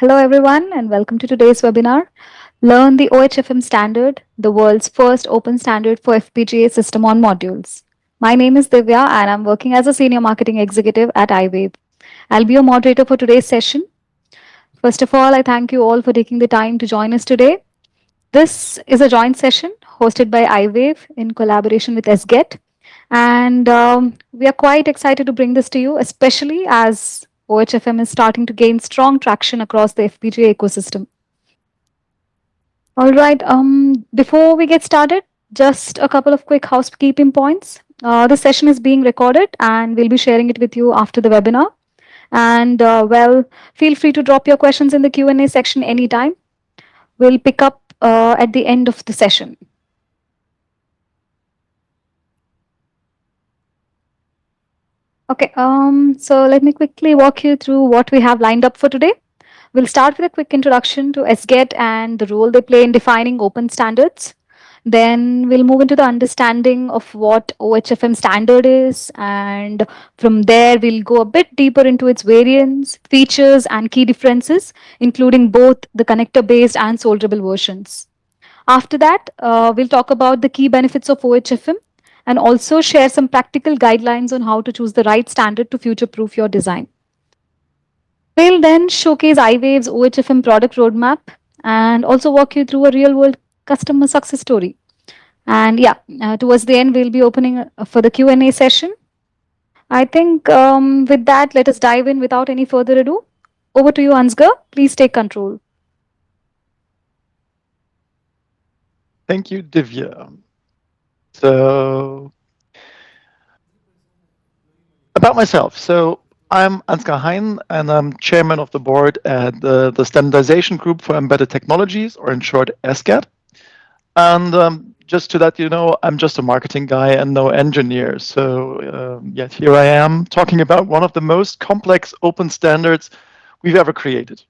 Hello, everyone, and welcome to today's webinar. Learn the oHFM standard, the world's first open standard for FPGA system on modules. My name is Divya, and I'm working as a senior marketing executive at iWave. I'll be your moderator for today's session. First of all, I thank you all for taking the time to join us today. This is a joint session hosted by iWave in collaboration with SGeT, and we are quite excited to bring this to you, especially as oHFM is starting to gain strong traction across the FPGA ecosystem. All right, before we get started, just a couple of quick housekeeping points. The session is being recorded and we'll be sharing it with you after the webinar. And feel free to drop your questions in the Q&A section anytime. We'll pick up at the end of the session. Okay, so let me quickly walk you through what we have lined up for today. We'll start with a quick introduction to SGeT and the role they play in defining open standards. Then we'll move into the understanding of what oHFM standard is, and from there we'll go a bit deeper into its variants, features, and key differences, including both the connector-based and solderable versions. After that, we'll talk about the key benefits of oHFM and also share some practical guidelines on how to choose the right standard to future-proof your design. We'll then showcase iWave's oHFM product roadmap and also walk you through a real-world customer success story. And yeah, towards the end, we'll be opening for the Q&A session. I think with that, let us dive in without any further ado. Over to you, Ansgar. Please take control. Thank you, Divya. So, about myself. So, I'm Ansgar Hein, and I'm chairman of the board at the Standardization Group for Embedded Technologies, or in short, SGeT. And just to let you know, I'm just a marketing guy and no engineer. So, yet here I am talking about one of the most complex open standards we've ever created.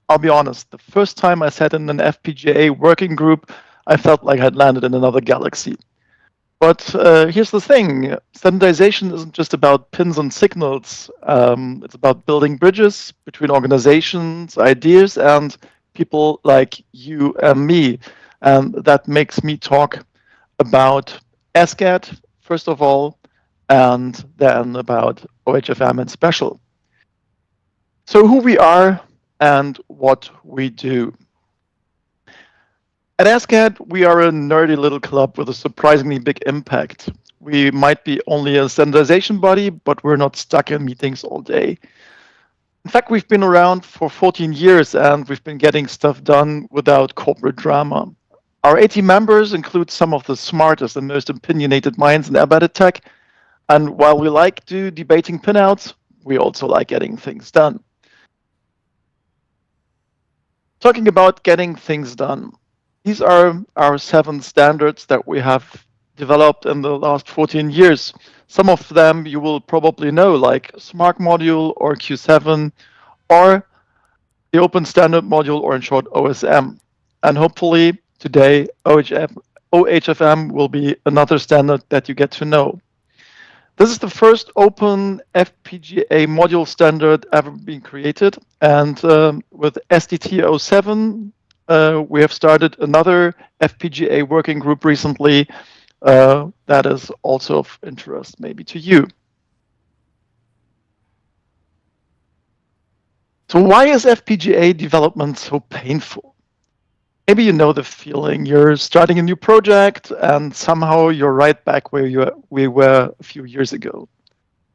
I'll be honest, the first time I sat in an FPGA working group, I felt like I'd landed in another galaxy. But here's the thing, standardization isn't just about pins and signals. It's about building bridges between organizations, ideas, and people like you and me. And that makes me talk about SGeT, first of all, and then about oHFM in special. So who we are and what we do. At SGeT, we are a nerdy little club with a surprisingly big impact. We might be only a standardization body, but we're not stuck in meetings all day. In fact, we've been around for 14 years and we've been getting stuff done without corporate drama. Our 80 members include some of the smartest and most opinionated minds in embedded tech. And while we like to debating pinouts, we also like getting things done. Talking about getting things done. These are our 7 standards that we have developed in the last 14 years. Some of them you will probably know, like Smart Module or Q7, or the Open Standard Module, or in short, OSM. And hopefully today, oHFM will be another standard that you get to know. This is the first open FPGA module standard ever being created. And with SDT 07, we have started another FPGA working group recently that is also of interest maybe to you. So why is FPGA development so painful? Maybe you know the feeling. You're starting a new project and somehow you're right back where we were a few years ago.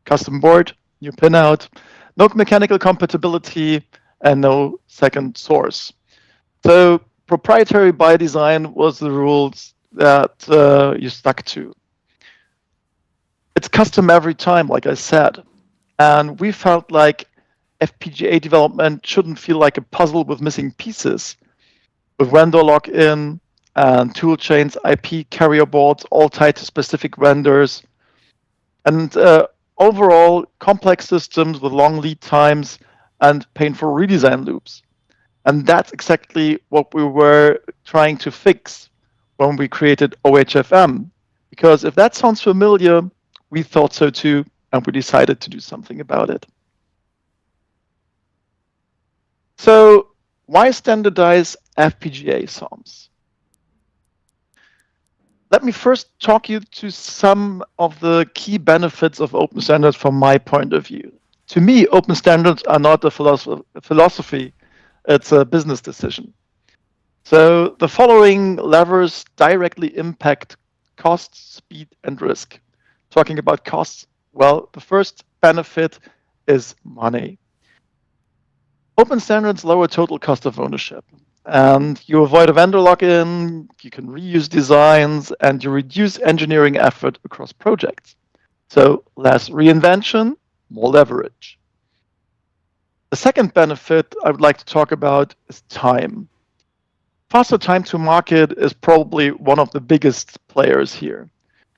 Custom board, new pinout, no mechanical compatibility, and no second source. So proprietary by design was the rules that you stuck to. It's custom every time, like I said. And we felt like FPGA development shouldn't feel like a puzzle with missing pieces. With vendor lock-in and tool chains, IP carrier boards, all tied to specific vendors. And overall, complex systems with long lead times and painful redesign loops. And that's exactly what we were trying to fix when we created oHFM. Because if that sounds familiar, we thought so too, and we decided to do something about it. So Why standardize FPGA SoMs? Let me first talk you to some of the key benefits of open standards from my point of view. To me, open standards are not a philosophy, it's a business decision. So the following levers directly impact cost, speed, and risk. Talking about costs, well, the first benefit is money. Open standards lower total cost of ownership, and you avoid a vendor lock-in, you can reuse designs, and you reduce engineering effort across projects. So less reinvention, more leverage. The second benefit I would like to talk about is time. Faster time to market is probably one of the biggest players here.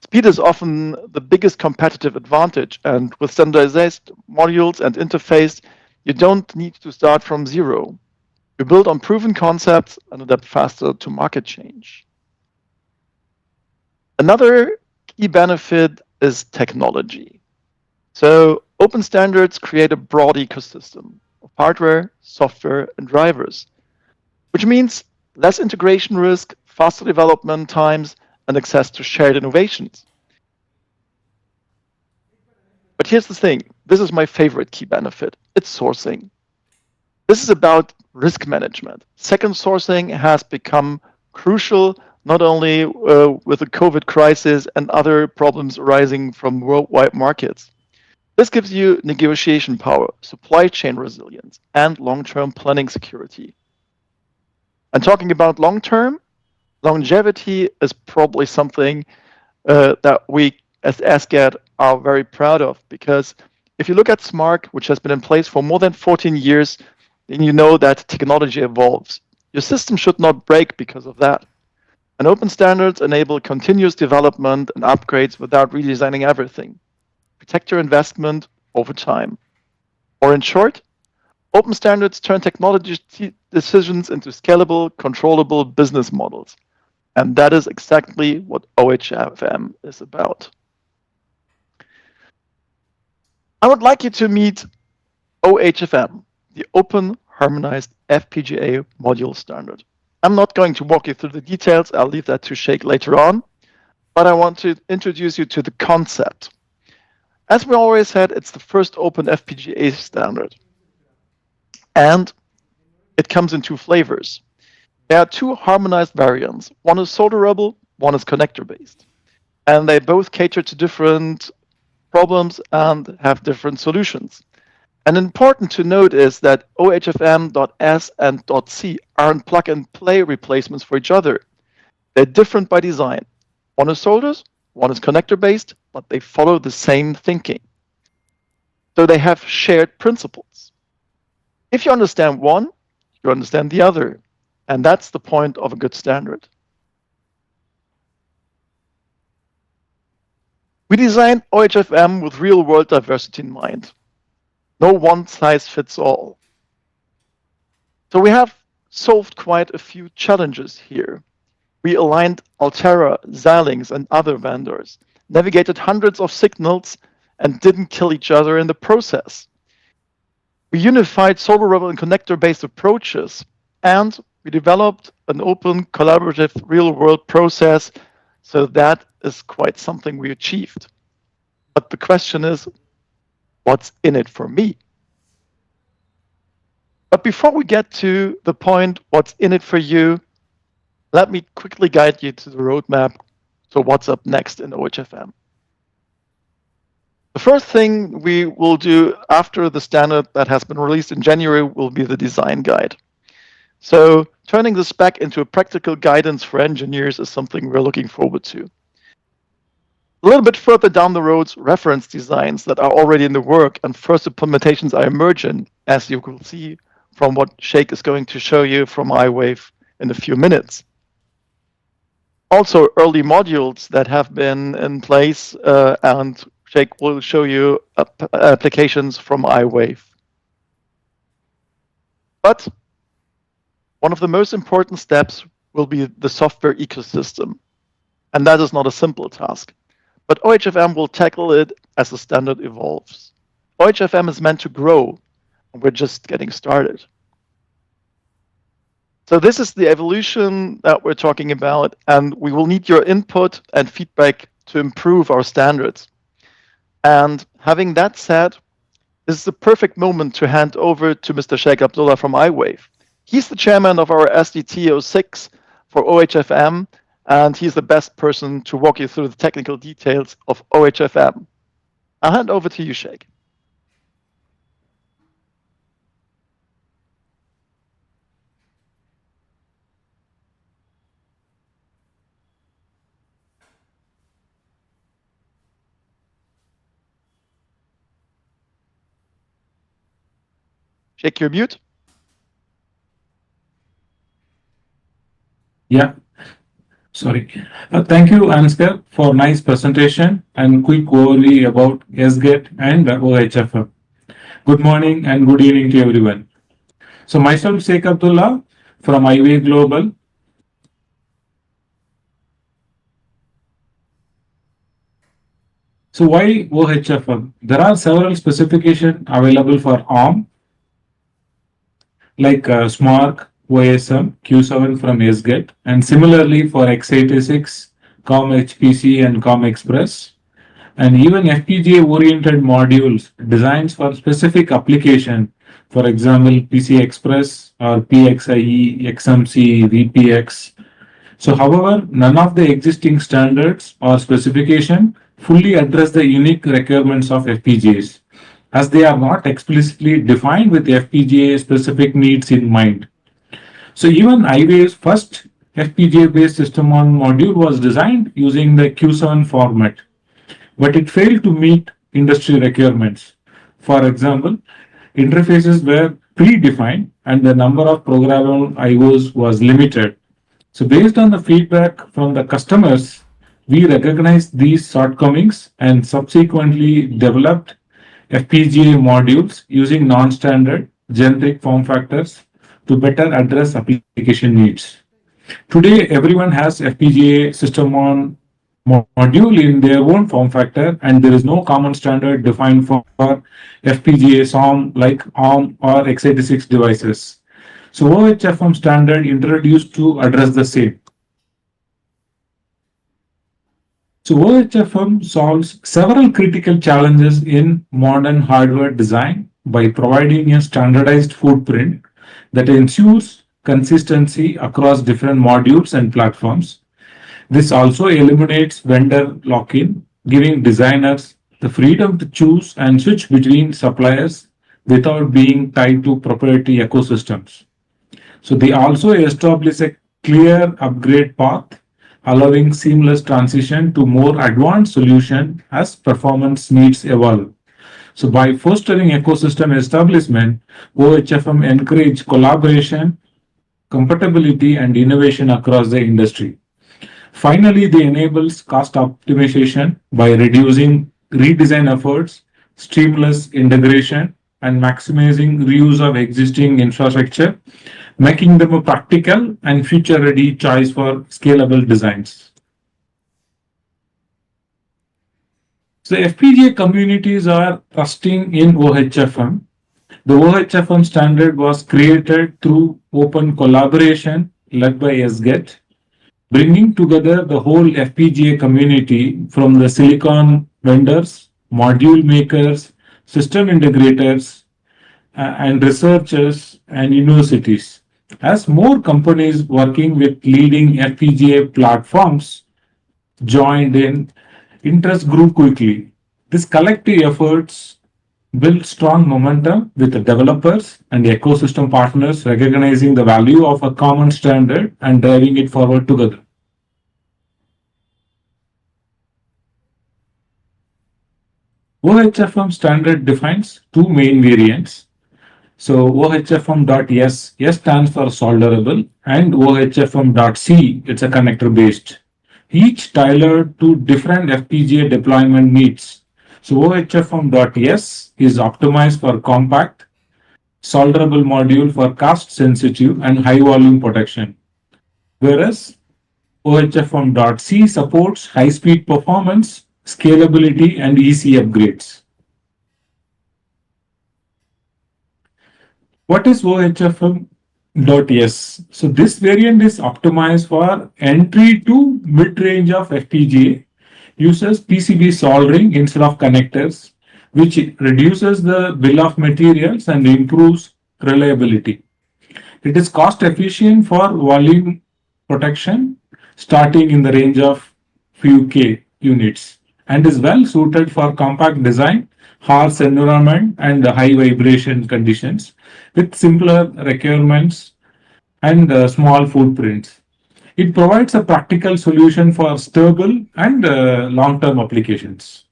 Speed is often the biggest competitive advantage, and with standardized modules and interface, you don't need to start from zero. You build on proven concepts and adapt faster to market change. Another key benefit is technology. So open standards create a broad ecosystem of hardware, software, and drivers, which means less integration risk, faster development times, and access to shared innovations. But here's the thing, this is my favorite key benefit, it's sourcing. This is about risk management. Second sourcing has become crucial, not only with the COVID crisis and other problems arising from worldwide markets. This gives you negotiation power, supply chain resilience, and long-term planning security. And talking about long-term, longevity is probably something that we as SGeT are very proud of, because if you look at SMART, which has been in place for more than 14 years, then you know that technology evolves. Your system should not break because of that. And open standards enable continuous development and upgrades without redesigning everything. Protect your investment over time. Or in short, open standards turn technology decisions into scalable, controllable business models. And that is exactly what oHFM is about. I would like you to meet oHFM, the Open Harmonized FPGA Module standard. I'm not going to walk you through the details, I'll leave that to Sheik later on, but I want to introduce you to the concept. As we always said, it's the first open FPGA standard. And it comes in two flavors. There are two harmonized variants. One is solderable, one is connector-based. And they both cater to different problems and have different solutions. And important to note is that oHFM.s and .c aren't plug-and-play replacements for each other. They're different by design. One is solders, one is connector-based, but they follow the same thinking. So they have shared principles. If you understand one, you understand the other. And that's the point of a good standard. We designed oHFM with real-world diversity in mind. No one size fits all. So we have solved quite a few challenges here. We aligned Altera, Xilinx, and other vendors, navigated hundreds of signals, and didn't kill each other in the process. We unified solderable and connector-based approaches, and we developed an open, collaborative, real-world process, so that is quite something we achieved. But the question is, what's in it for me? But before we get to the point, what's in it for you, let me quickly guide you to the roadmap. So what's up next in oHFM? The first thing we will do after the standard that has been released in January will be the design guide. So turning the spec into a practical guidance for engineers is something we're looking forward to. A little bit further down the road, reference designs that are already in the work and first implementations are emerging, as you will see from what Sheik is going to show you from iWave in a few minutes. Also, early modules that have been in place, and Sheik will show you applications from iWave. But one of the most important steps will be the software ecosystem. And that is not a simple task. But oHFM will tackle it as the standard evolves. oHFM is meant to grow, and we're just getting started. So this is the evolution that we're talking about, and we will need your input and feedback to improve our standards. And having that said, this is the perfect moment to hand over to Mr. Sheik Abdullah from iWave. He's the chairman of our SGT 06 for oHFM, and he's the best person to walk you through the technical details of oHFM. I'll hand over to you, Sheik. Sheik, you're mute. Yeah, sorry. Thank you, Ansgar, for nice presentation and quick overview about SGeT and oHFM. Good morning and good evening to everyone. So myself, Sheik Abdullah from iWave Global. So why oHFM? There are several specifications available for ARM, like SMARC, OSM, Q7 from SGeT, and similarly for x86, COM-HPC and COM-Express, and even FPGA-oriented modules designed for specific application, for example, PCI Express or PXIe, XMC, VPX. So, however, none of the existing standards or specification fully address the unique requirements of FPGAs, as they are not explicitly defined with FPGA specific needs in mind. So even iWave's first FPGA-based system on module was designed using the Q7 format, but it failed to meet industry requirements. For example, interfaces were predefined and the number of programmable IOs was limited. So based on the feedback from the customers, we recognized these shortcomings and subsequently developed FPGA modules using non-standard generic form factors to better address application needs. Today, everyone has FPGA system on module in their own form factor, and there is no common standard defined for FPGA SOM like ARM or x86 devices. So oHFM standard introduced to address the same. So oHFM solves several critical challenges in modern hardware design by providing a standardized footprint that ensures consistency across different modules and platforms. This also eliminates vendor lock-in, giving designers the freedom to choose and switch between suppliers without being tied to proprietary ecosystems. So they also establish a clear upgrade path, allowing seamless transition to more advanced solution as performance needs evolve. So by fostering ecosystem establishment, oHFM encourage collaboration, compatibility, and innovation across the industry. Finally, they enables cost optimization by reducing redesign efforts, seamless integration, and maximizing reuse of existing infrastructure, making them a practical and future-ready choice for scalable designs. So FPGA communities are trusting in oHFM. The oHFM standard was created through open collaboration led by SGeT, bringing together the whole FPGA community from the silicon vendors, module makers, system integrators, and researchers and universities. As more companies working with leading FPGA platforms joined in, interest grew quickly. This collective efforts built strong momentum with the developers and the ecosystem partners recognizing the value of a common standard and driving it forward together. oHFM standard defines two main variants. So oHFM.s, S stands for solderable, and oHFM.c, it's a connector based, each tailored to different FPGA deployment needs. So oHFM.s is optimized for compact, solderable module for cost sensitive and high volume protection, whereas oHFM.c supports high speed performance, scalability, and easy upgrades. What is oHFM? .s. So this variant is optimized for entry to mid-range of FPGA, uses PCB soldering instead of connectors, which reduces the bill of materials and improves reliability. It is cost efficient for volume protection, starting in the range of few K units, and is well suited for compact design, harsh environment, and high vibration conditions with simpler requirements and small footprints. It provides a practical solution for stable and long-term applications.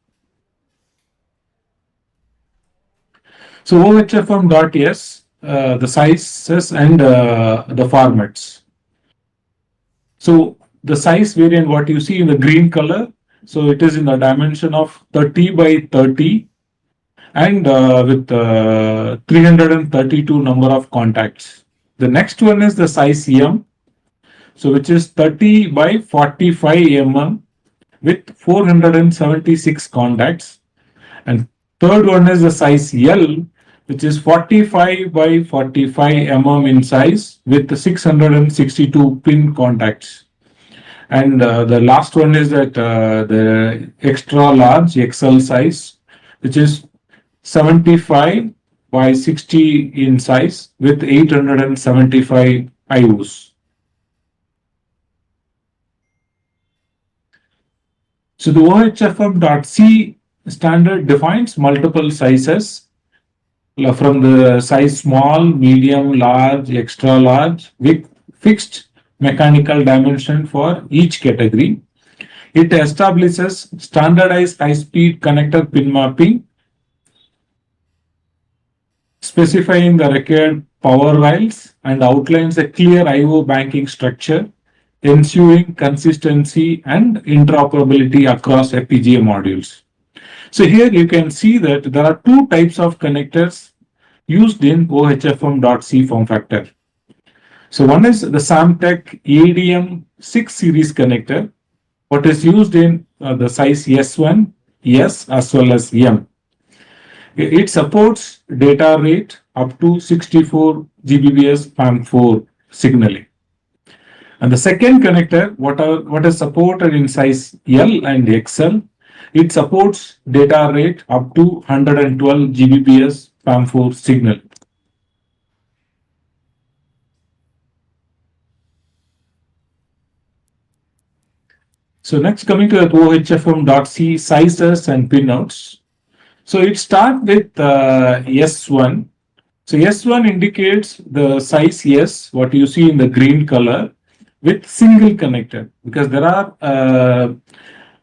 So oHFM.s, the sizes and the formats. So the size variant, what you see in the green color, so it is in the dimension of 30 by 30 and with 332 number of contacts. The next one is the size M, so which is 30 by 45 mm with 476 contacts. And third one is the size L, which is 45 by 45 mm in size with 662 pin contacts. And the last one is that the extra large XL size, which is 75 by 60 in size with 875 IOs. So the oHFM.c standard defines multiple sizes from the size small, medium, large, extra large with fixed mechanical dimension for each category. It establishes standardized high-speed connector pin mapping, specifying the required power rails and outlines a clear I/O banking structure, ensuring consistency and interoperability across FPGA modules. So here you can see that there are two types of connectors used in oHFM.c form factor. So one is the Samtech ADM6 series connector, what is used in the size S1, S as well as M. It supports data rate up to 64 Gbps PAM4 signaling. And the second connector, what is supported in size L and XL, it supports data rate up to 112 Gbps PAM4 signal. So next coming to the oHFM.c sizes and pinouts. So it starts with S1. So S1 indicates the size S, what you see in the green color, with single connector, because there are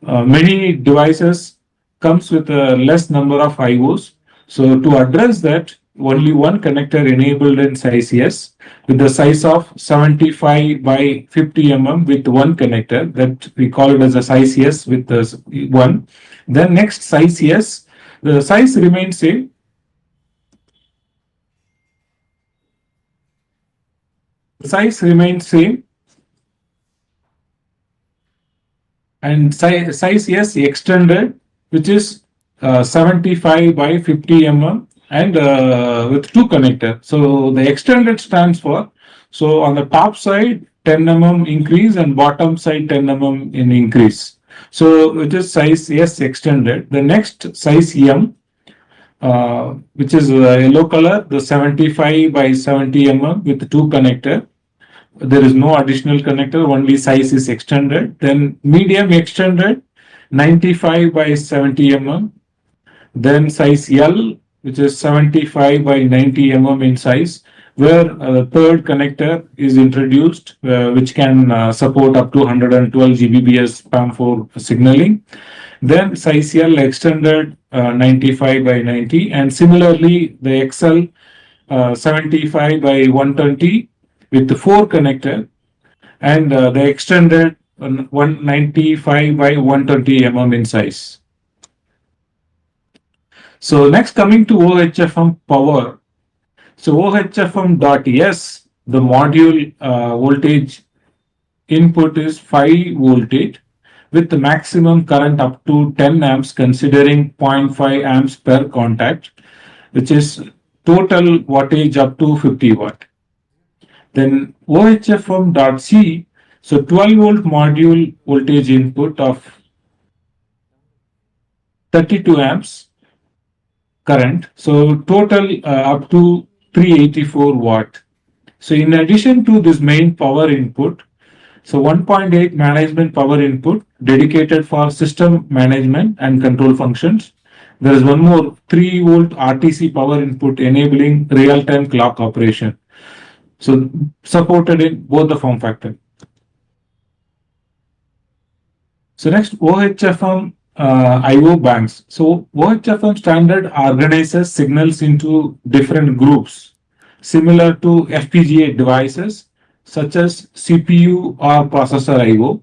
many devices comes with a less number of IOs. So to address that, only one connector enabled in size S with the size of 75 by 50 mm with one connector, that we call it as a size S with the one. Then next size S, the size remains same. The size remains same. And size S extended, which is 75 by 50 mm and with two connector. So the extended stands for, so on the top side 10 mm increase and bottom side 10 mm in increase. So it is size S extended. The next size M, which is yellow color, the 75 by 70 mm with two connector. There is no additional connector, only size is extended. Then medium extended, 95 by 70 mm. Then size L, which is 75 by 90 mm in size, where a third connector is introduced, which can support up to 112 Gbps PAM4 signaling. Then size L extended 95 by 90, and similarly the XL 75 by 120 with the four connector, and the extended 195 by 120 mm in size. So next coming to oHFM power. So oHFM.s, the module voltage input is 5 voltage with the maximum current up to 10 amps considering 0.5 amps per contact, which is total wattage up to 50 watt. Then oHFM.c, so 12-volt module voltage input of 32 amps current. So total up to 384 watt. So in addition to this main power input, so 1.8 management power input dedicated for system management and control functions. There is one more 3 volt RTC power input enabling real-time clock operation. So supported in both the form factor. So next, oHFM IO banks. So oHFM standard organizes signals into different groups, similar to FPGA devices such as CPU or processor IO,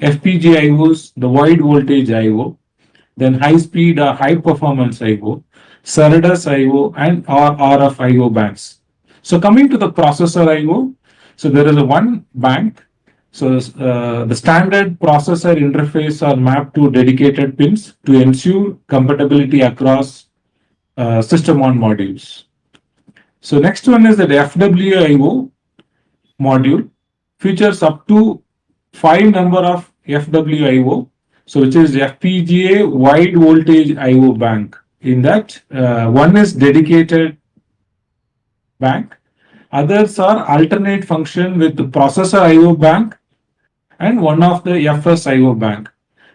FPGA IOs, the wide voltage IO, then high speed or high performance IO, SerDes IO, and RF IO banks. So coming to the processor IO, so there is a one bank. So the standard processor interface are mapped to dedicated pins to ensure compatibility across system on modules. So next one is the FWIO module, features up to 5 number of FWIO, so which is FPGA wide voltage IO bank. In that, one is dedicated bank, others are alternate function with the processor IO bank and one of the FSIO bank.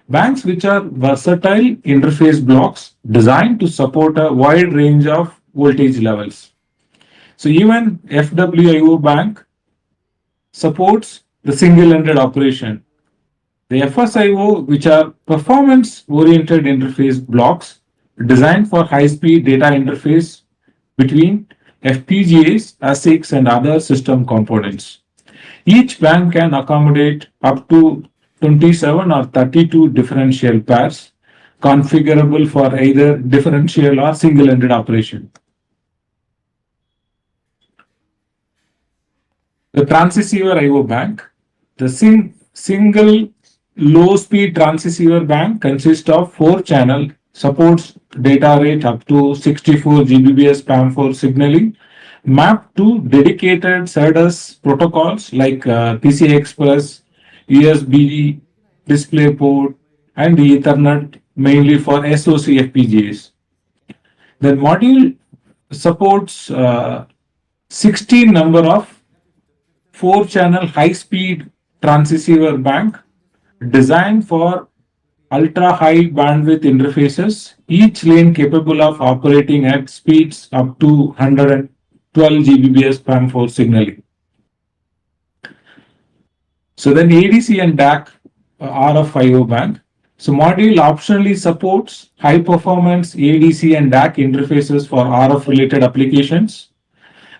Banks which are versatile interface blocks designed to support a wide range of voltage levels. So even FWIO bank supports the single-ended operation. The FSIO, which are performance-oriented interface blocks designed for high-speed data interface between FPGAs, ASICs, and other system components. Each bank can accommodate up to 27 or 32 differential pairs, configurable for either differential or single-ended operation. The transceiver IO bank, the single low-speed transceiver bank consists of 4 channel, supports data rate up to 64 Gbps PAM4 signaling, mapped to dedicated SerDes protocols like PCI Express, USB DisplayPort, and Ethernet, mainly for SoC FPGAs. The module supports 16 number of 4-channel high-speed transceiver bank designed for ultra-high bandwidth interfaces, each lane capable of operating at speeds up to 112 Gbps PAM4 signaling. So then ADC and DAC RF IO bank. So module optionally supports high-performance ADC and DAC interfaces for RF-related applications.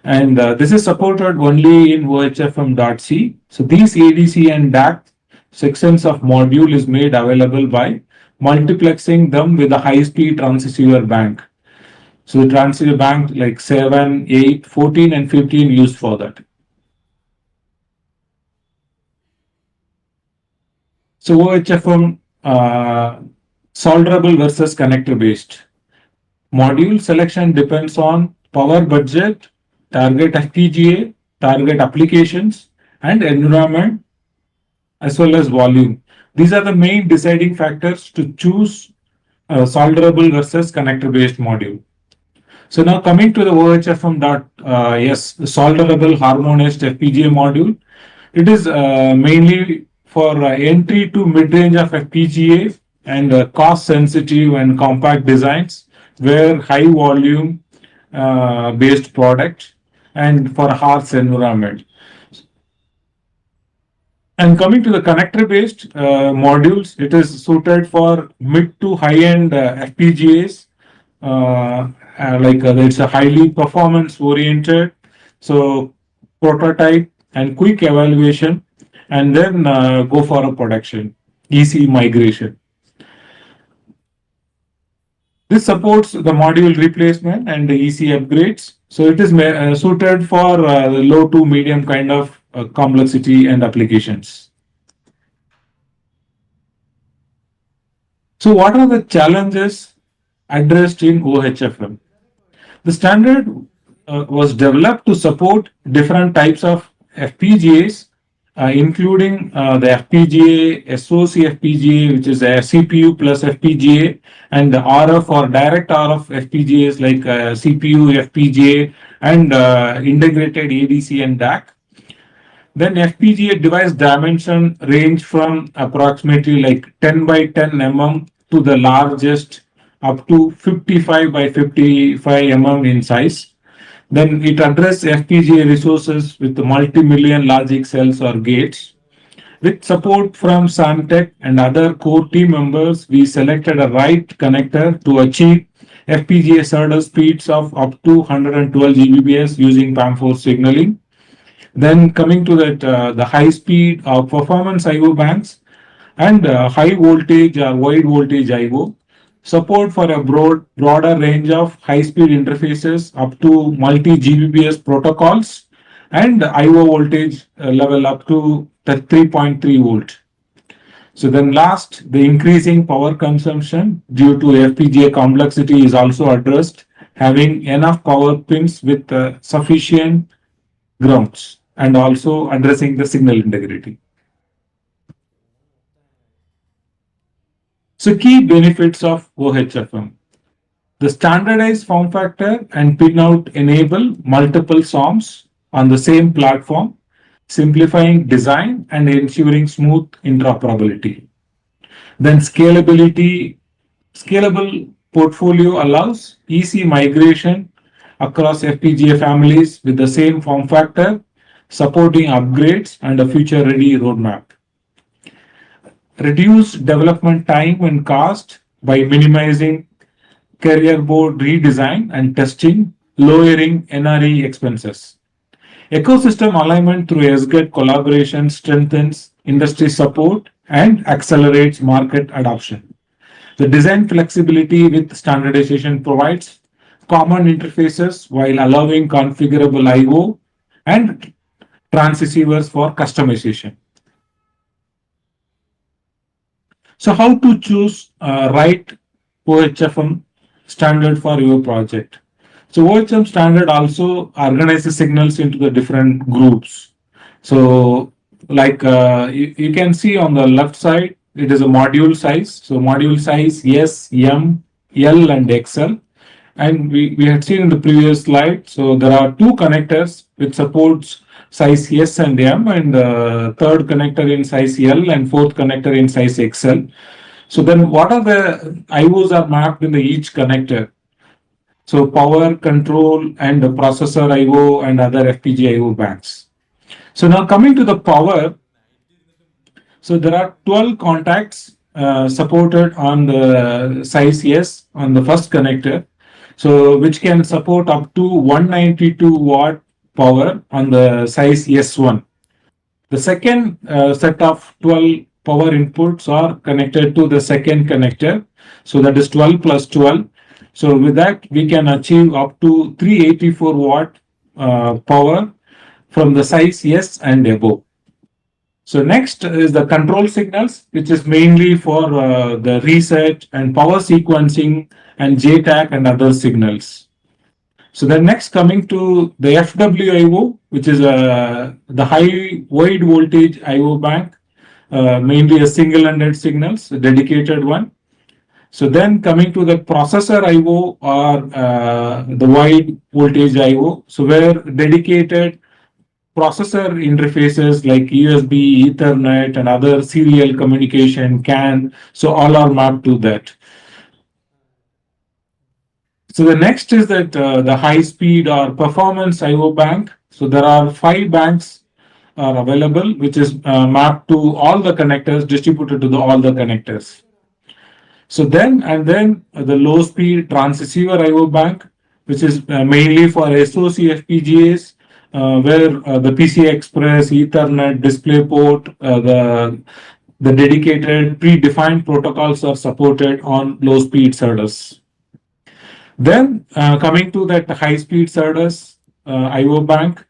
And this is supported only in oHFM.c. So these ADC and DAC sections of module is made available by multiplexing them with a high-speed transceiver bank. So the transceiver bank like 7, 8, 14, and 15 used for that. So oHFM solderable versus connector based. Module selection depends on power budget, target FPGA, target applications, and environment, as well as volume. These are the main deciding factors to choose solderable versus connector based module. So now coming to the oHFM.s solderable harmonized FPGA module, it is mainly for entry to mid-range of FPGA and cost sensitive and compact designs where high volume based product and for a harsh environment. And coming to the connector based modules, it is suited for mid to high end FPGAs. It's a highly performance oriented, so prototype and quick evaluation, and then go for a production EC migration. This supports the module replacement and the EC upgrades. So it is suited for low to medium kind of complexity and applications. So what are the challenges addressed in oHFM? The standard was developed to support different types of FPGAs, including the FPGA SoC FPGA, which is a CPU plus FPGA, and the RF or direct RF FPGAs like CPU FPGA and integrated ADC and DAC. Then FPGA device dimension range from approximately like 10 by 10 mm to the largest up to 55 by 55 mm in size. Then it addresses FPGA resources with multi-million logic cells or gates. With support from Samtech and other core team members, we selected a right connector to achieve FPGA SerDes speeds of up to 112 Gbps using PAM4 signaling. Then coming to that, the high speed performance IO banks and high voltage or wide voltage IO support for a broader range of high speed interfaces up to multi Gbps protocols and IO voltage level up to the 3.3 volt. So then last, the increasing power consumption due to FPGA complexity is also addressed, having enough power pins with sufficient grounds and also addressing the signal integrity. So key benefits of oHFM. The standardized form factor and pinout enable multiple SoMs on the same platform, simplifying design and ensuring smooth interoperability. Then scalable portfolio allows easy migration across FPGA families with the same form factor, supporting upgrades and a future-ready roadmap. Reduce development time and cost by minimizing carrier board redesign and testing, lowering NRE expenses. Ecosystem alignment through SGeT collaboration strengthens industry support and accelerates market adoption. The design flexibility with standardization provides common interfaces while allowing configurable IO and transceivers for customization. So how to choose right oHFM standard for your project? So oHFM standard also organizes signals into the different groups. So like you can see on the left side, it is a module size. So module size S, M, L and XL. And we had seen in the previous slide, so there are two connectors which supports size S and M, and third connector in size L and fourth connector in size XL. So then what are the IOs are mapped in the each connector? So power, control and the processor IO and other FPGA IO banks. So now coming to the power, so there are 12 contacts supported on the size S on the first connector. So which can support up to 192 watt power on the size S1. The second set of 12 power inputs are connected to the second connector. So that is 12 plus 12. So with that, we can achieve up to 384 watt power from the size S and above. So next is the control signals, which is mainly for the reset and power sequencing and JTAG and other signals. So then next coming to the FWIO, which is the high wide voltage IO bank, mainly a single-ended signals, a dedicated one. So then coming to the processor IO or the wide voltage IO, so where dedicated processor interfaces like USB, Ethernet and other serial communication CAN, so all are mapped to that. So the next is that the high speed or performance IO bank. So there are 5 banks are available, which is mapped to all the connectors, distributed to all the connectors. So then the low speed transceiver IO bank, which is mainly for SoC FPGAs, where the PCI Express, Ethernet, DisplayPort, the dedicated predefined protocols are supported on low speed SerDes. Then coming to that high speed SerDes IO bank,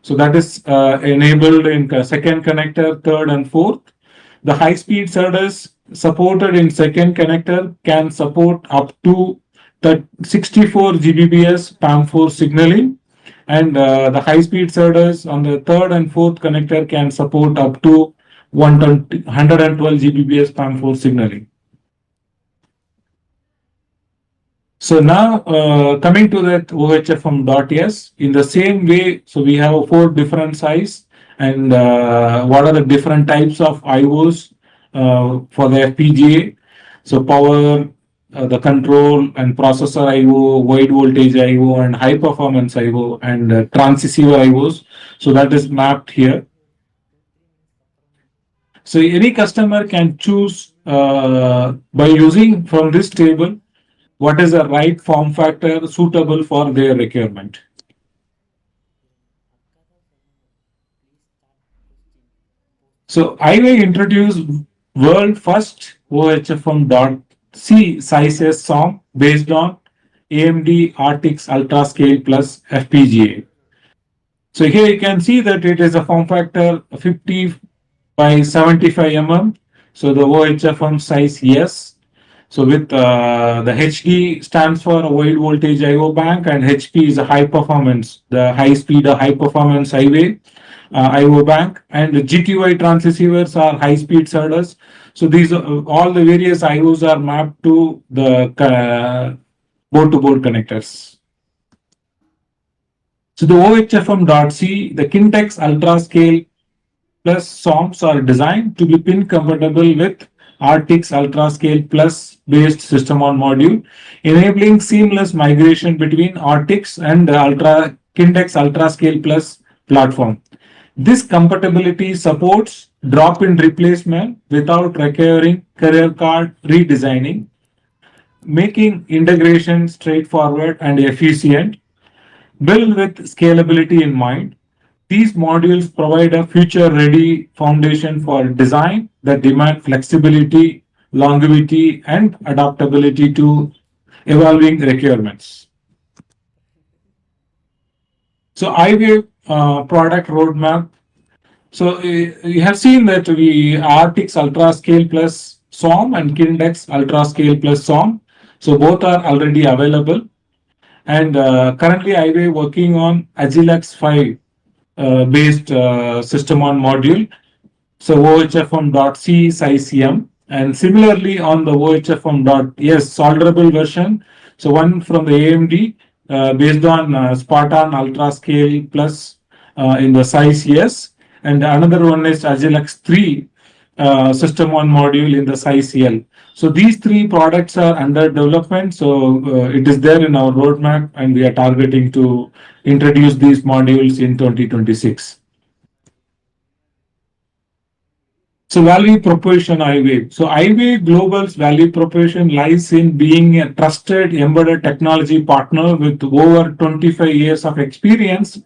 so that is enabled in second connector, third and fourth. The high speed SerDes supported in second connector can support up to 64 Gbps PAM4 signaling And the high-speed SerDes on the third and fourth connector can support up to 112 Gbps PAM4 signaling. So now coming to that oHFM.s, in the same way, so we have four different size, and what are the different types of IOs for the FPGA. So power, the control and processor IO, wide voltage IO, and high performance IO, and transceiver IOs. So that is mapped here. So any customer can choose by using from this table what is the right form factor suitable for their requirement. So iWave introduced world first oHFM.c sizes SOM based on AMD RTX Ultra Scale Plus FPGA. So here you can see that it is a form factor 50 by 75 mm. So the oHFM size S. So with the HD stands for a wide voltage IO bank, and HP is a high performance, the high speed or high performance iWave IO bank, and the GTY transceivers are high speed SerDes. So these all the various IOs are mapped to the board to board connectors. So the oHFM.c, the Kintex Ultra Scale Plus SOMs are designed to be pin compatible with RTX Ultra Scale Plus based system on module, enabling seamless migration between RTX and the Kintex Ultra Scale Plus platform. This compatibility supports drop-in replacement without requiring carrier card redesigning, making integration straightforward and efficient. Built with scalability in mind, these modules provide a future-ready foundation for design that demand flexibility, longevity, and adaptability to evolving requirements. So iWave product roadmap. So you have seen that we RTX Ultra Scale Plus SOM and Kintex Ultra Scale Plus SOM. So both are already available. And currently iWave working on Agilex 5 based system on module. So oHFM.c size M, and similarly on the oHFM.s solderable version. So one from the AMD based on Spartan Ultra Scale Plus in the size S, and another one is Agilex 3 system on module in the size L. So these three products are under development. So it is there in our roadmap, and we are targeting to introduce these modules in 2026. So value proposition iWave. So iWave Global's value proposition lies in being a trusted embedded technology partner with over 25 years of experience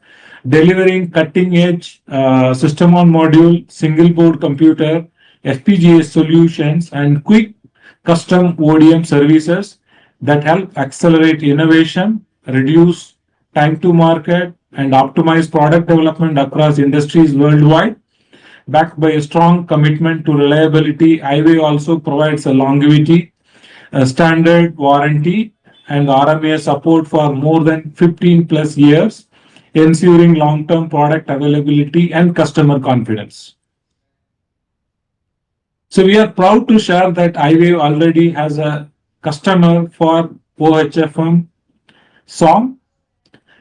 delivering cutting edge system on module, single board computer, FPGA solutions, and quick custom ODM services that help accelerate innovation, reduce time to market, and optimize product development across industries worldwide. Backed by a strong commitment to reliability, iWave also provides a longevity, a standard warranty, and RMA support for more than 15 plus years, ensuring long-term product availability and customer confidence. So we are proud to share that iWave already has a customer for oHFM SOM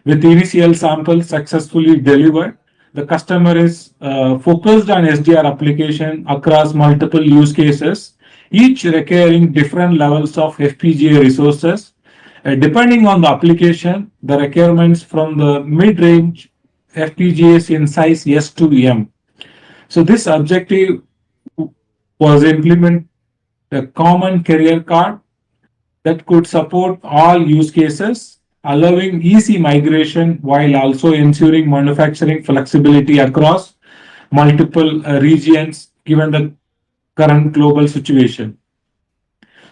with initial samples successfully delivered. The customer is focused on SDR application across multiple use cases, each requiring different levels of FPGA resources. Depending on the application, the requirements from the mid-range FPGAs in size S to M. So this objective was implement a common carrier card that could support all use cases, allowing easy migration while also ensuring manufacturing flexibility across multiple regions given the current global situation.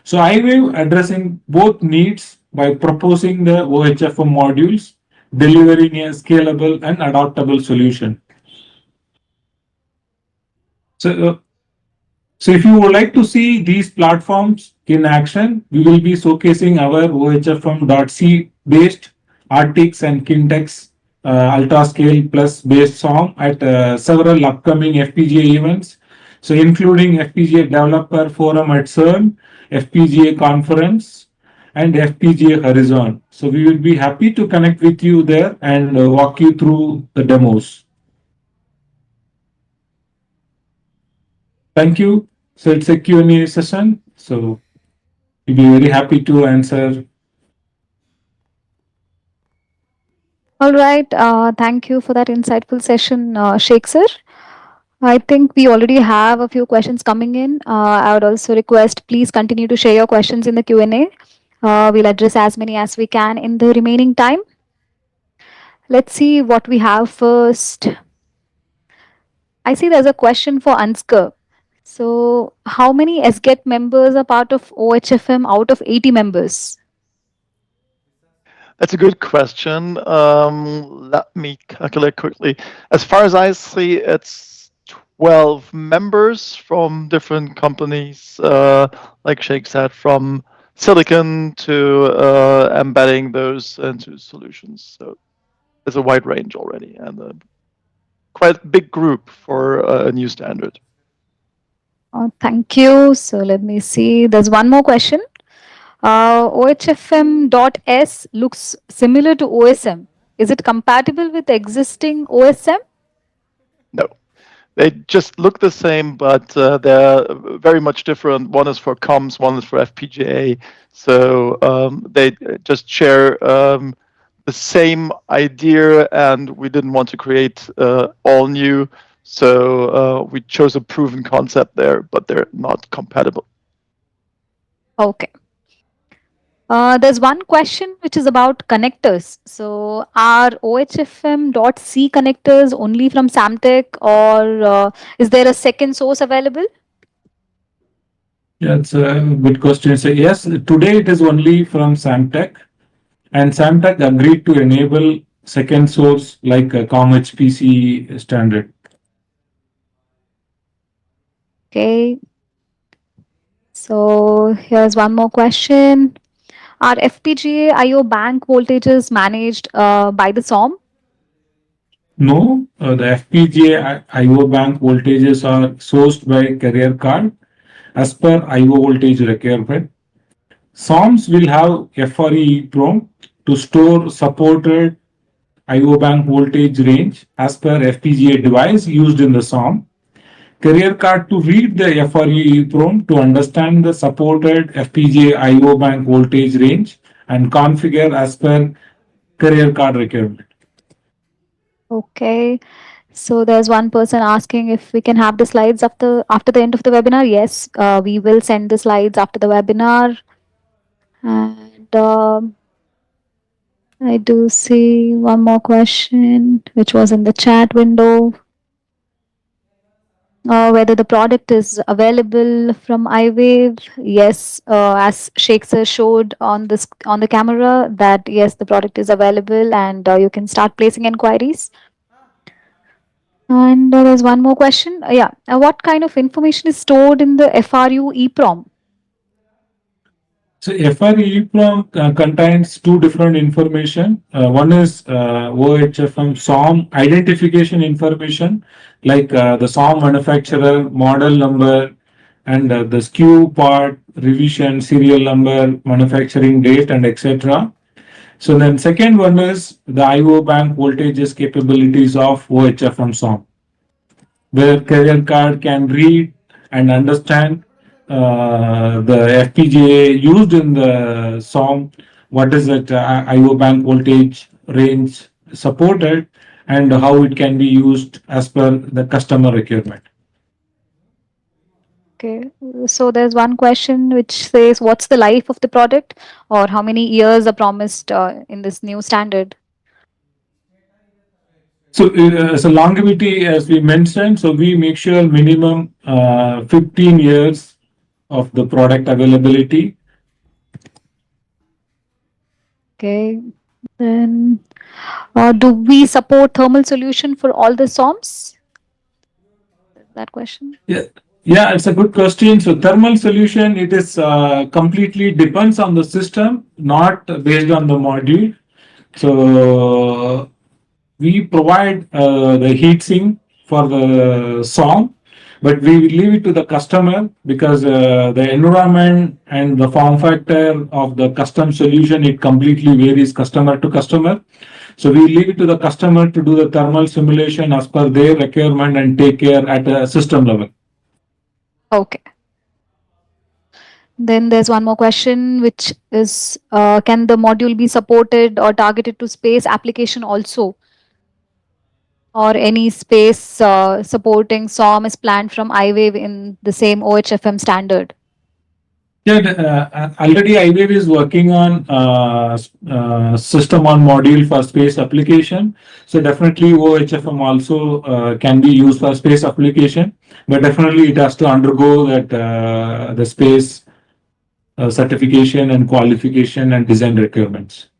So iWave addressing both needs by proposing the oHFM modules, delivering a scalable and adaptable solution. So if you would like to see these platforms in action, we will be showcasing our oHFM.c based RTX and Kintex Ultra Scale Plus based SOM at several upcoming FPGA events. So, including FPGA Developer Forum at CERN, FPGA Conference, and FPGA Horizon. So, we will be happy to connect with you there and walk you through the demos. Thank you. So, it's a Q&A session. So, we'll be very happy to answer. All right. Thank you for that insightful session, Sheikh sir. I think we already have a few questions coming in. I would also request please continue to share your questions in the Q&A. We'll address as many as we can in the remaining time. Let's see what we have first. I see there's a question for Ansgar. So, how many SGET members are part of oHFM out of 80 members? That's a good question. Let me calculate quickly. As far as I see, it's 12 members from different companies, like Sheikh said, from silicon to embedding those into solutions. So there's a wide range already and a quite big group for a new standard. Thank you. So, let me see. There's one more question. oHFM.s looks similar to OSM. Is it compatible with existing OSM? No, they just look the same, but they're very much different. One is for comms, one is for FPGA. So they just share the same idea, and we didn't want to create all new. So we chose a proven concept there, but they're not compatible. Okay. There's one question which is about connectors. So, are oHFM.c connectors only from Samtec, or is there a second source available? Yeah, it's a good question. So, yes, today it is only from Samtec, and Samtec agreed to enable second source like a oHFM.c standard. Okay. So, here's one more question. Are FPGA IO bank voltages managed by the SOM? No, the FPGA IO bank voltages are sourced by carrier card as per IO voltage requirement. SOMs will have FRE EEPROM to store supported IO bank voltage range as per FPGA device used in the SOM. Carrier card to read the FRE EEPROM to understand the supported FPGA IO bank voltage range and configure as per carrier card requirement. Okay. So there's one person asking if we can have the slides after the end of the webinar. Yes, we will send the slides after the webinar. And I do see one more question which was in the chat window. Whether the product is available from iWave. Yes, as Sheikh sir showed on the camera that yes, the product is available and you can start placing inquiries. And there's one more question. Yeah, what kind of information is stored in the FRU EEPROM? So FRE EEPROM contains two different information. One is oHFM SOM identification information, like the SOM manufacturer, model number, and the SKU part, revision, serial number, manufacturing date, and etc. So then second one is the IO bank voltages capabilities of oHFM SOM, where carrier card can read and understand the FPGA used in the SOM, what is that IO bank voltage range supported, and how it can be used as per the customer requirement. Okay, so there's one question which says, what's the life of the product, or how many years are promised in this new standard? So, as a longevity, as we mentioned, so we make sure minimum 15 years of the product availability. Okay, then do we support thermal solution for all the SOMs? That question. Yeah, it's a good question. So thermal solution, it is completely depends on the system, not based on the module. So we provide the heat sink for the SOM, but we leave it to the customer because the environment and the form factor of the custom solution, it completely varies customer to customer. So we leave it to the customer to do the thermal simulation as per their requirement and take care at a system level. Okay. Then there's one more question, which is can the module be supported or targeted to space application also? Or any space supporting SOM is planned from iWave in the same oHFM standard? Yeah, already iWave is working on system on module for space application. So definitely oHFM also can be used for space application, but definitely it has to undergo that the space certification and qualification and design requirements.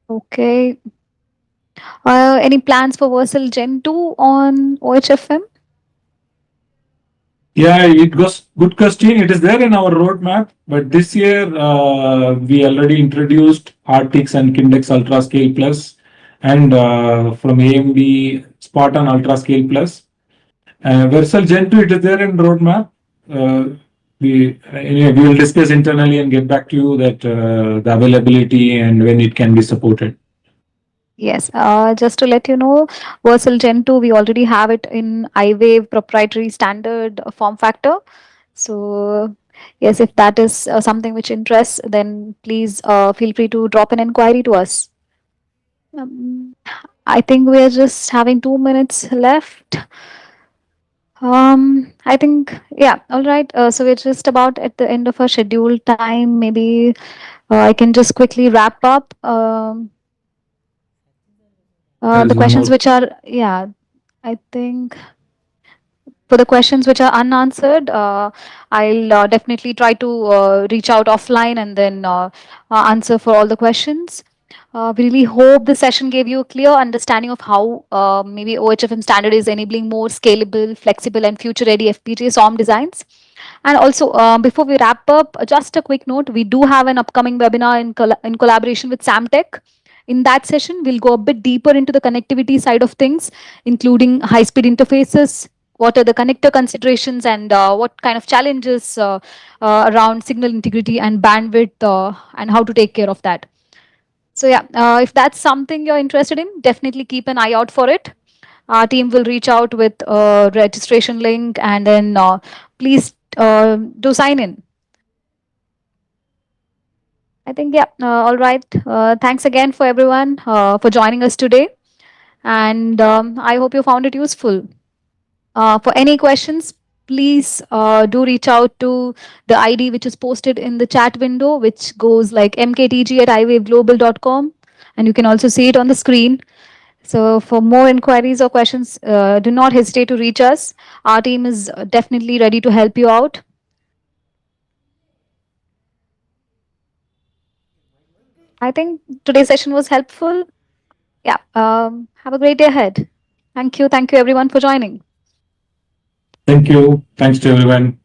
Okay. Any plans for Versal Gen 2 on oHFM? Yeah, it goes good question. It is there in our roadmap, but this year we already introduced Artix and Kindex Ultra Scale Plus, and from AMD Spartan Ultra Scale Plus. Versal Gen 2, it is there in roadmap. Anyway, we will discuss internally and get back to you that the availability and when it can be supported. Yes, just to let you know, Versal Gen 2, we already have it in iWave proprietary standard form factor. So, yes, if that is something which interests, then please feel free to drop an inquiry to us. Um, I think we are just having 2 minutes left. I think, yeah, all right. So we're just about at the end of our scheduled time. Maybe I can just quickly wrap up. There The is one questions more. which are, yeah, I think for the questions which are unanswered, I'll definitely try to reach out offline and then answer for all the questions. We really hope the session gave you a clear understanding of how maybe oHFM standard is enabling more scalable, flexible, and future-ready FPGA SOM designs. And also, before we wrap up, just a quick note: we do have an upcoming webinar in collaboration with Samtech. In that session, we'll go a bit deeper into the connectivity side of things, including high-speed interfaces, what are the connector considerations, and what kind of challenges around signal integrity and bandwidth, and how to take care of that. So yeah, if that's something you're interested in, definitely keep an eye out for it. Our team will reach out with a registration link, and then please do sign in. I think, yeah, all right. Thanks again for everyone for joining us today, and I hope you found it useful. For any questions, please do reach out to the ID which is posted in the chat window, which goes like mktg@iwaveglobal.com, and you can also see it on the screen. So, for more inquiries or questions, do not hesitate to reach us. Our team is definitely ready to help you out. I think today's session was helpful. Yeah. Have a great day ahead. Thank you. Thank you, everyone, for joining. Thank you. Thanks to everyone.